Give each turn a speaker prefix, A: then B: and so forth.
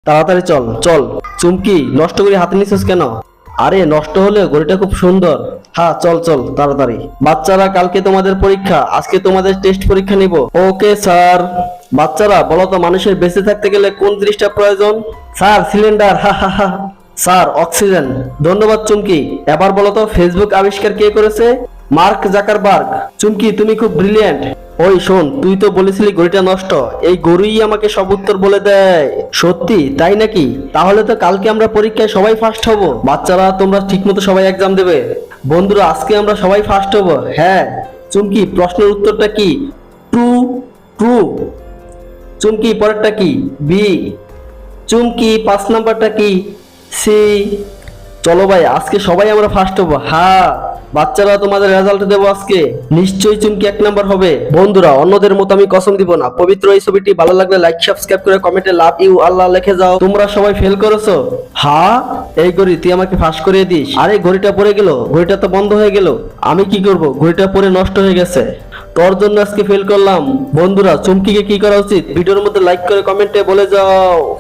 A: তাড়াতাড়ি চল চল। চুমকি, নষ্ট করে হাতে নিছিস কেন? আরে নষ্ট হলে ঘড়িটা খুব সুন্দর। হ্যাঁ চল চল তাড়াতাড়ি। বাচ্চারা, কালকে তোমাদের পরীক্ষা, আজকে তোমাদের টেস্ট পরীক্ষা নিব। Okay sir. বাচ্চারা বলো তো, মানুষের বেঁচে থাকতে গেলে কোন জিনিসটা প্রয়োজন? Sir cylinder. হা হা হা। Sir oxygen. ধন্যবাদ চুমকি। এবার বলো তো, ফেসবুক আবিষ্কার কে করেছে? Mark Zuckerberg. চুমকি, তুমি খুব ব্রিলিয়ান্ট। ওই শোন, তুই তো বলেছিলি ঘড়িটা নষ্ট, এই গরুই আমাকে সব উত্তর বলে দেয়। সত্যি তাই নাকি? তাহলে তো কালকে আমরা পরীক্ষায় সবাই ফার্স্ট হব। বাচ্চারা, তোমরা ঠিকমতো সবাই এক্সাম দেবে। বন্ধুরা, আজকে আমরা সবাই ফার্স্ট হব। হ্যাঁ। চুমকি, প্রশ্নের উত্তরটা কি? ট্রু। ট্রু। চুমকি, পরেরটা কি? বি। চুমকি, 5 নাম্বারটা কি? সি। চলো ভাই, আজকে সবাই আমরা ফার্স্ট হবো। হ্যাঁ। বাচ্চারা, তোমাদের রেজাল্ট দেবো আজকে। নিশ্চয়ই চুমকি 1 নাম্বার হবে। বন্ধুরা, অন্যদের মতো আমি কসম দিব না। পবিত্র এই ছবিটি ভালো লাগলে লাইক সাবস্ক্রাইব করে কমেন্টে লাভ ইউ আল্লাহ লিখে যাও। তোমরা সবাই ফেল করেছো? হ্যাঁ। এই ঘড়ি তুই আমাকে ফাঁস করিয়ে দিস। আরে ঘড়িটা পড়ে গেল, ঘড়িটা তো বন্ধ হয়ে গেল। আমি কি করব? ঘড়িটা পরে নষ্ট হয়ে গেছে। তোর জন্য আজকে ফেল করলাম। বন্ধুরা, চুমকিকে কি করা উচিত? ভিডিওর মধ্যে লাইক করে কমেন্টে বলে যাও।